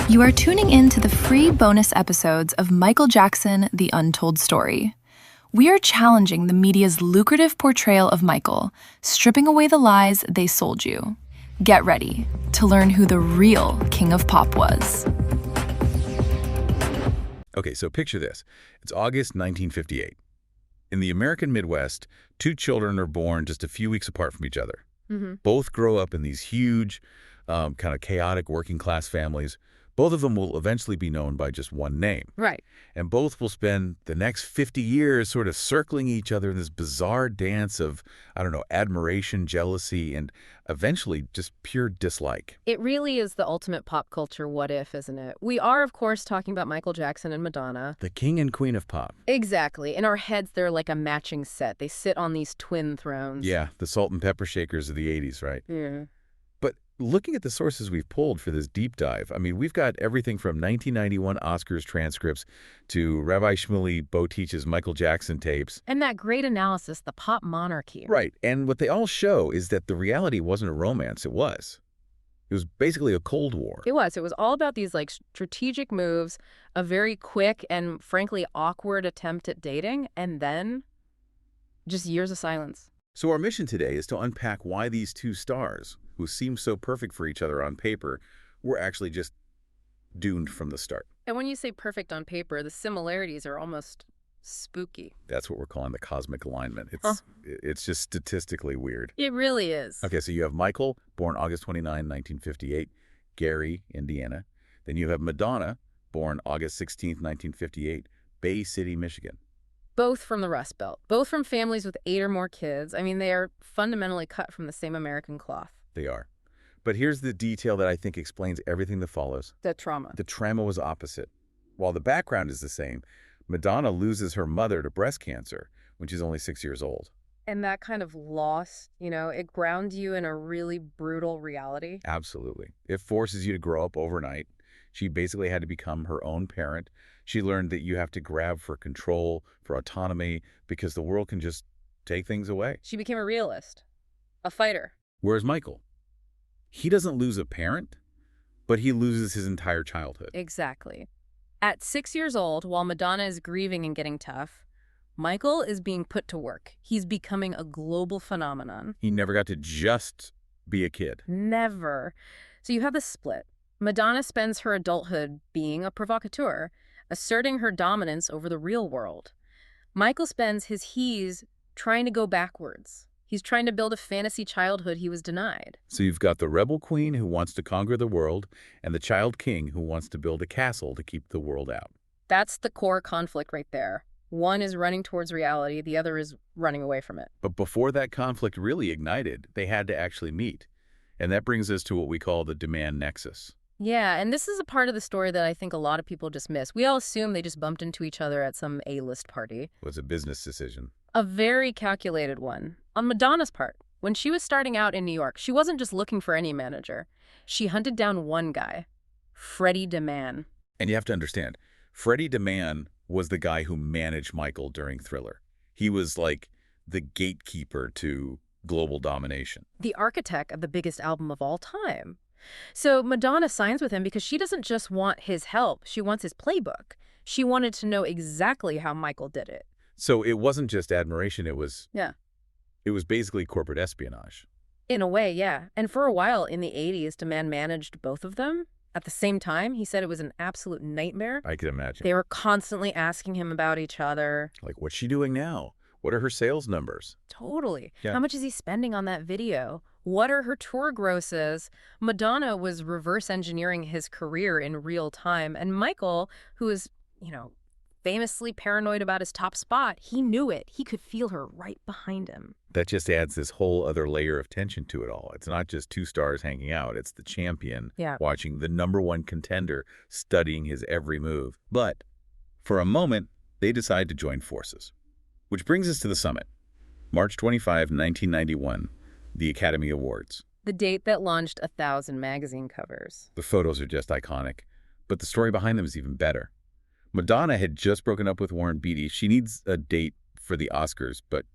You are tuning in to the free bonus episodes of Michael Jackson, The Untold Story. We are challenging the media's lucrative portrayal of Michael, stripping away the lies they sold you. Get ready to learn who the real king of pop was. Okay, so picture this. It's August 1958. In the American Midwest, two children are born just a few weeks apart from each other. Both grow up in these huge, kind of chaotic working-class families. Both of them will eventually be known by just one name. Right. And both will spend the next 50 years sort of circling each other in this bizarre dance of, admiration, jealousy, and eventually just pure dislike. It really is the ultimate pop culture what if, isn't it? We are, of course, talking about Michael Jackson and Madonna. The king and queen of pop. Exactly. In our heads, they're like a matching set. They sit on these twin thrones. Yeah, the salt and pepper shakers of the 80s, right? Yeah. But looking at the sources we've pulled for this deep dive, we've got everything from 1991 Oscars transcripts to Rabbi Shmuley Boteach's Michael Jackson tapes. And that great analysis, the pop monarchy. Right, and what they all show is that the reality wasn't a romance, it was. It was basically a Cold War. It was. It was all about these strategic moves, a very quick and frankly awkward attempt at dating, and then just years of silence. So our mission today is to unpack why these two stars, who seemed so perfect for each other on paper, were actually just doomed from the start. And when you say perfect on paper, the similarities are almost spooky. That's what we're calling the cosmic alignment. It's just statistically weird. It really is. Okay, so you have Michael, born August 29, 1958, Gary, Indiana. Then you have Madonna, born August 16, 1958, Bay City, Michigan. Both from the Rust Belt. Both from families with 8 or more kids. They are fundamentally cut from the same American cloth. They are. But here's the detail that I think explains everything that follows. The trauma. The trauma was opposite. While the background is the same, Madonna loses her mother to breast cancer when she's only 6 years old. And that kind of loss, it grounds you in a really brutal reality. Absolutely. It forces you to grow up overnight. She basically had to become her own parent. She learned that you have to grab for control, for autonomy, because the world can just take things away. She became a realist, a fighter. Whereas Michael, he doesn't lose a parent, but he loses his entire childhood. Exactly. At 6 years old, while Madonna is grieving and getting tough, Michael is being put to work. He's becoming a global phenomenon. He never got to just be a kid. Never. So you have this split. Madonna spends her adulthood being a provocateur, asserting her dominance over the real world. Michael spends his he's trying to go backwards. He's trying to build a fantasy childhood he was denied. So you've got the rebel queen who wants to conquer the world and the child king who wants to build a castle to keep the world out. That's the core conflict right there. One is running towards reality, the other is running away from it. But before that conflict really ignited, they had to actually meet. And that brings us to what we call the DeMann nexus. Yeah, and this is a part of the story that I think a lot of people just miss. We all assume they just bumped into each other at some A-list party. It was a business decision. A very calculated one. On Madonna's part, when she was starting out in New York, she wasn't just looking for any manager. She hunted down one guy, Freddy DeMann. And you have to understand, Freddy DeMann was the guy who managed Michael during Thriller. He was like the gatekeeper to global domination. The architect of the biggest album of all time. So Madonna signs with him because she doesn't just want his help. She wants his playbook. She wanted to know exactly how Michael did it. So it wasn't just admiration, it was basically corporate espionage. In a way, yeah. And for a while in the 80s, DeMann managed both of them. At the same time, he said it was an absolute nightmare. I could imagine. They were constantly asking him about each other. Like, what's she doing now? What are her sales numbers? Totally. Yeah. How much is he spending on that video? What are her tour grosses? Madonna was reverse engineering his career in real time. And Michael, who is, famously paranoid about his top spot, he knew it. He could feel her right behind him. That just adds this whole other layer of tension to it all. It's not just two stars hanging out. It's the champion watching the #1 contender, studying his every move. But for a moment, they decide to join forces. Which brings us to the summit. March 25, 1991, the Academy Awards. The date that launched 1,000 magazine covers. The photos are just iconic, but the story behind them is even better. Madonna had just broken up with Warren Beatty. She needs a date for the Oscars, but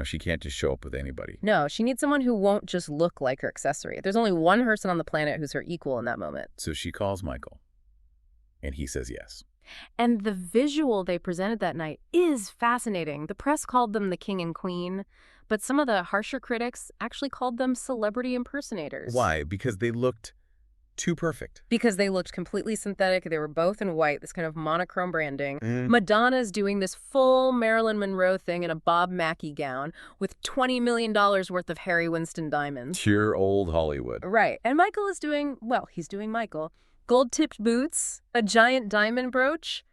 She can't just show up with anybody. No, she needs someone who won't just look like her accessory. There's only one person on the planet who's her equal in that moment. So she calls Michael, and he says yes. And the visual they presented that night is fascinating. The press called them the king and queen, but some of the harsher critics actually called them celebrity impersonators. Why? Because they looked too perfect. Because they looked completely synthetic. They were both in white, this kind of monochrome branding. Madonna's doing this full Marilyn Monroe thing in a Bob Mackie gown with $20 million worth of Harry Winston diamonds. Pure old Hollywood. Right. And Michael is doing, well, he's doing Michael. Gold-tipped boots, a giant diamond brooch.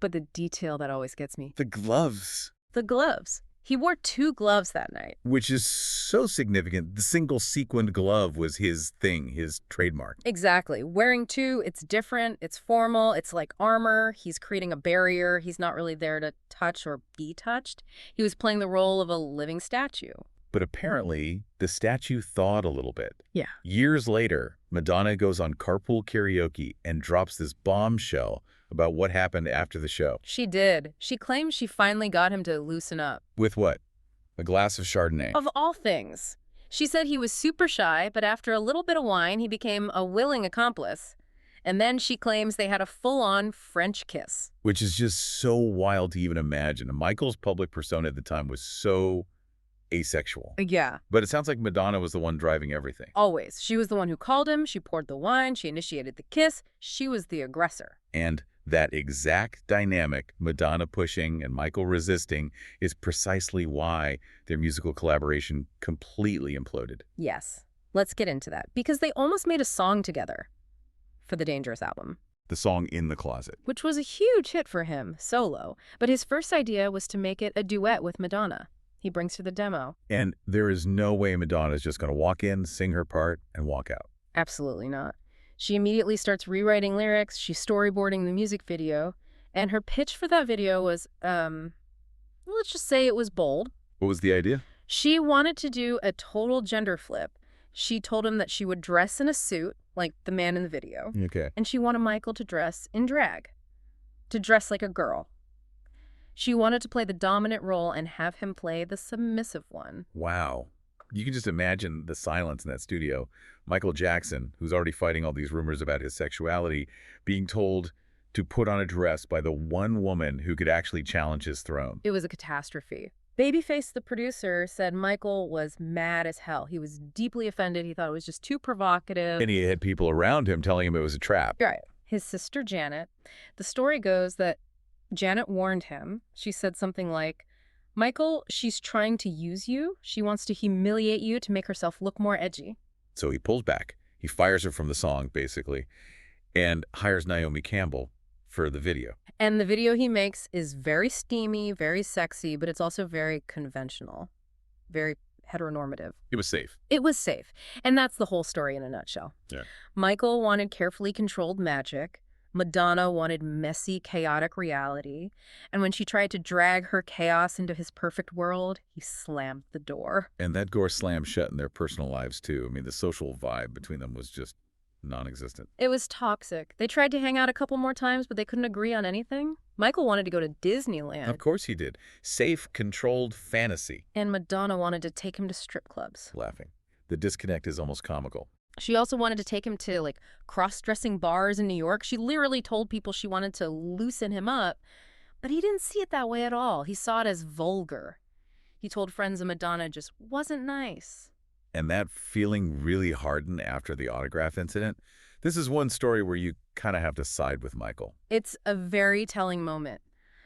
But the detail that always gets me. The gloves. The gloves. He wore 2 gloves that night. Which is so significant. The single sequined glove was his thing, his trademark. Exactly. Wearing 2, it's different, it's formal, it's like armor. He's creating a barrier. He's not really there to touch or be touched. He was playing the role of a living statue. But apparently, the statue thawed a little bit. Yeah. Years later, Madonna goes on carpool karaoke and drops this bombshell about what happened after the show. She did. She claims she finally got him to loosen up. With what? A glass of Chardonnay. Of all things. She said he was super shy, but after a little bit of wine, he became a willing accomplice. And then she claims they had a full-on French kiss. Which is just so wild to even imagine. Michael's public persona at the time was so asexual. Yeah. But it sounds like Madonna was the one driving everything. Always. She was the one who called him. She poured the wine. She initiated the kiss. She was the aggressor. And that exact dynamic, Madonna pushing and Michael resisting, is precisely why their musical collaboration completely imploded. Yes. Let's get into that. Because they almost made a song together for the Dangerous album. The song In the Closet. Which was a huge hit for him, solo. But his first idea was to make it a duet with Madonna. He brings her the demo. And there is no way Madonna is just going to walk in, sing her part, and walk out. Absolutely not. She immediately starts rewriting lyrics. She's storyboarding the music video. And her pitch for that video was, let's just say it was bold. What was the idea? She wanted to do a total gender flip. She told him that she would dress in a suit, like the man in the video. Okay. And she wanted Michael to dress in drag, to dress like a girl. She wanted to play the dominant role and have him play the submissive one. Wow. You can just imagine the silence in that studio. Michael Jackson, who's already fighting all these rumors about his sexuality, being told to put on a dress by the one woman who could actually challenge his throne. It was a catastrophe. Babyface, the producer, said Michael was mad as hell. He was deeply offended. He thought it was just too provocative. And he had people around him telling him it was a trap. Right. His sister, Janet. The story goes that Janet warned him. She said something like, Michael, she's trying to use you. She wants to humiliate you to make herself look more edgy. So he pulls back. He fires her from the song, basically, and hires Naomi Campbell for the video. And the video he makes is very steamy, very sexy, but it's also very conventional, very heteronormative. It was safe. It was safe. And that's the whole story in a nutshell. Yeah. Michael wanted carefully controlled magic. Madonna wanted messy, chaotic reality. And when she tried to drag her chaos into his perfect world, he slammed the door. And that door slammed shut in their personal lives, too. I mean, the social vibe between them was just non-existent. It was toxic. They tried to hang out a couple more times, but they couldn't agree on anything. Michael wanted to go to Disneyland. Of course he did. Safe, controlled fantasy. And Madonna wanted to take him to strip clubs. Laughing. The disconnect is almost comical. She also wanted to take him to, like, cross-dressing bars in New York. She literally told people she wanted to loosen him up, but he didn't see it that way at all. He saw it as vulgar. He told friends that Madonna just wasn't nice. And that feeling really hardened after the autograph incident. This is one story where you kind of have to side with Michael. It's a very telling moment.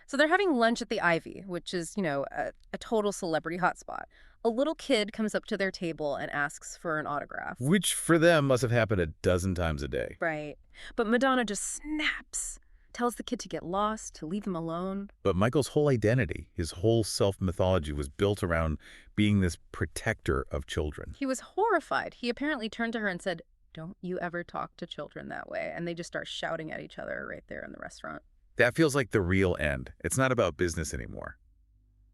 So they're having lunch at the Ivy, which is, a total celebrity hotspot. A little kid comes up to their table and asks for an autograph. Which for them must have happened a dozen times a day. Right. But Madonna just snaps, tells the kid to get lost, to leave him alone. But Michael's whole identity, his whole self-mythology was built around being this protector of children. He was horrified. He apparently turned to her and said, "Don't you ever talk to children that way." And they just start shouting at each other right there in the restaurant. That feels like the real end. It's not about business anymore.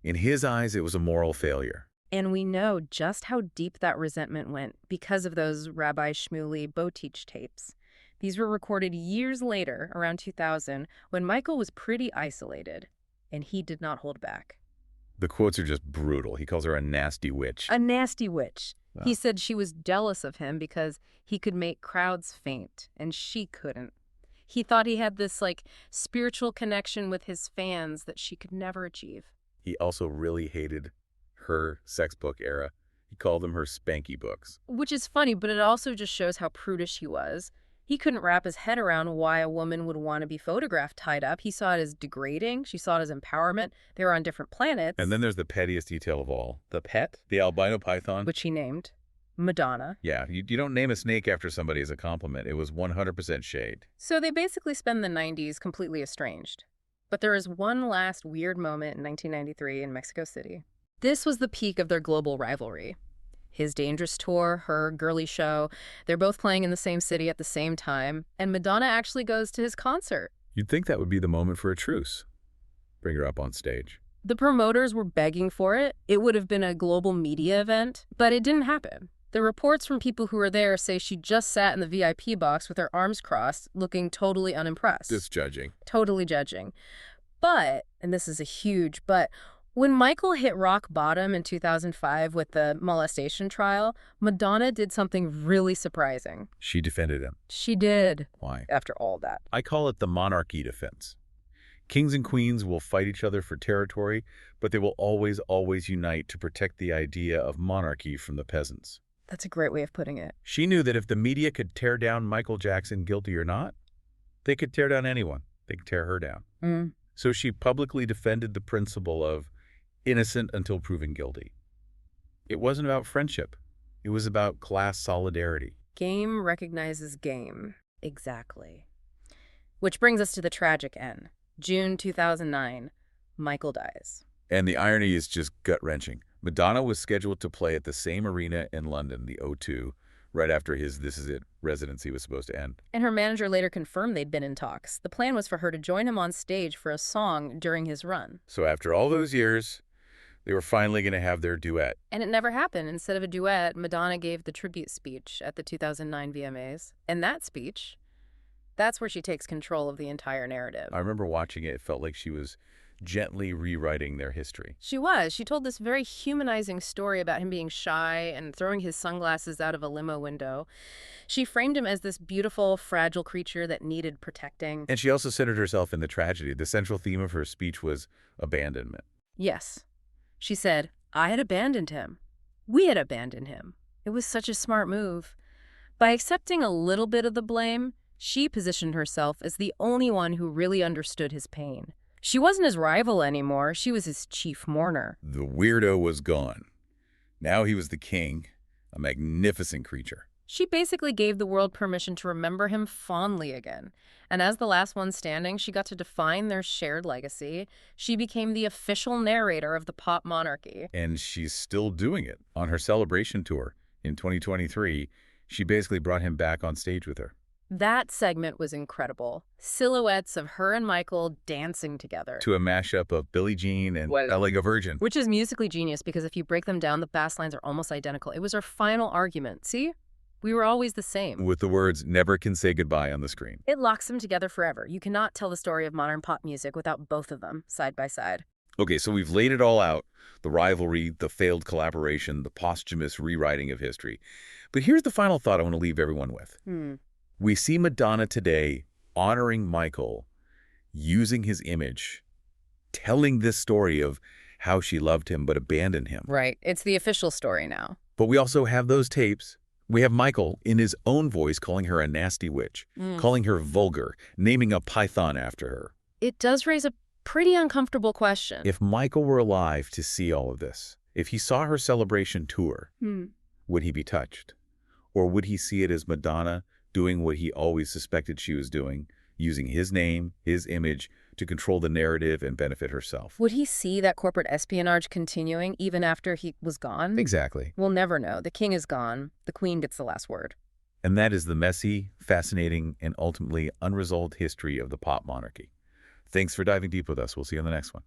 In his eyes, it was a moral failure. And we know just how deep that resentment went because of those Rabbi Shmuley Botich tapes. These were recorded years later, around 2000, when Michael was pretty isolated, and he did not hold back. The quotes are just brutal. He calls her a nasty witch. A nasty witch. Wow. He said she was jealous of him because he could make crowds faint, and she couldn't. He thought he had this, spiritual connection with his fans that she could never achieve. He also really hated her sex book era. He called them her spanky books. Which is funny, but it also just shows how prudish he was. He couldn't wrap his head around why a woman would want to be photographed tied up. He saw it as degrading. She saw it as empowerment. They were on different planets. And then there's the pettiest detail of all. The pet? The albino python? Which he named Madonna. Yeah, you don't name a snake after somebody as a compliment. It was 100% shade. So they basically spend the 90s completely estranged. But there is one last weird moment in 1993 in Mexico City. This was the peak of their global rivalry. His Dangerous tour, her Girly show, they're both playing in the same city at the same time, and Madonna actually goes to his concert. You'd think that would be the moment for a truce. Bring her up on stage. The promoters were begging for it. It would have been a global media event, but it didn't happen. The reports from people who were there say she just sat in the VIP box with her arms crossed, looking totally unimpressed. Just judging. Totally judging. But, and this is a huge but, when Michael hit rock bottom in 2005 with the molestation trial, Madonna did something really surprising. She defended him. She did. Why? After all that. I call it the monarchy defense. Kings and queens will fight each other for territory, but they will always, always unite to protect the idea of monarchy from the peasants. That's a great way of putting it. She knew that if the media could tear down Michael Jackson, guilty or not, they could tear down anyone. They could tear her down. So she publicly defended the principle of innocent until proven guilty. It wasn't about friendship. It was about class solidarity. Game recognizes game. Exactly. Which brings us to the tragic end. June 2009, Michael dies. And the irony is just gut-wrenching. Madonna was scheduled to play at the same arena in London, the O2, right after his This Is It residency was supposed to end. And her manager later confirmed they'd been in talks. The plan was for her to join him on stage for a song during his run. So after all those years, they were finally going to have their duet. And it never happened. Instead of a duet, Madonna gave the tribute speech at the 2009 VMAs. And that speech, that's where she takes control of the entire narrative. I remember watching it. It felt like she was gently rewriting their history. She was. She told this very humanizing story about him being shy and throwing his sunglasses out of a limo window. She framed him as this beautiful, fragile creature that needed protecting. And she also centered herself in the tragedy. The central theme of her speech was abandonment. Yes. She said, I had abandoned him. We had abandoned him. It was such a smart move. By accepting a little bit of the blame, she positioned herself as the only one who really understood his pain. She wasn't his rival anymore. She was his chief mourner. The weirdo was gone. Now he was the king, a magnificent creature. She basically gave the world permission to remember him fondly again. And as the last one standing, she got to define their shared legacy. She became the official narrator of the pop monarchy. And she's still doing it. On her celebration tour in 2023, she basically brought him back on stage with her. That segment was incredible. Silhouettes of her and Michael dancing together. To a mashup of Billie Jean and Like a Virgin. Which is musically genius because if you break them down, the bass lines are almost identical. It was her final argument. See? We were always the same. With the words, never can say goodbye on the screen. It locks them together forever. You cannot tell the story of modern pop music without both of them, side by side. Okay, so we've laid it all out. The rivalry, the failed collaboration, the posthumous rewriting of history. But here's the final thought I want to leave everyone with. We see Madonna today honoring Michael, using his image, telling this story of how she loved him but abandoned him. Right. It's the official story now. But we also have those tapes. We have Michael in his own voice calling her a nasty witch, calling her vulgar, naming a python after her. It does raise a pretty uncomfortable question. If Michael were alive to see all of this, if he saw her celebration tour, would he be touched? Or would he see it as Madonna doing what he always suspected she was doing, using his name, his image, to control the narrative and benefit herself? Would he see that corporate espionage continuing even after he was gone? Exactly. We'll never know. The king is gone. The queen gets the last word. And that is the messy, fascinating, and ultimately unresolved history of the pop monarchy. Thanks for diving deep with us. We'll see you on the next one.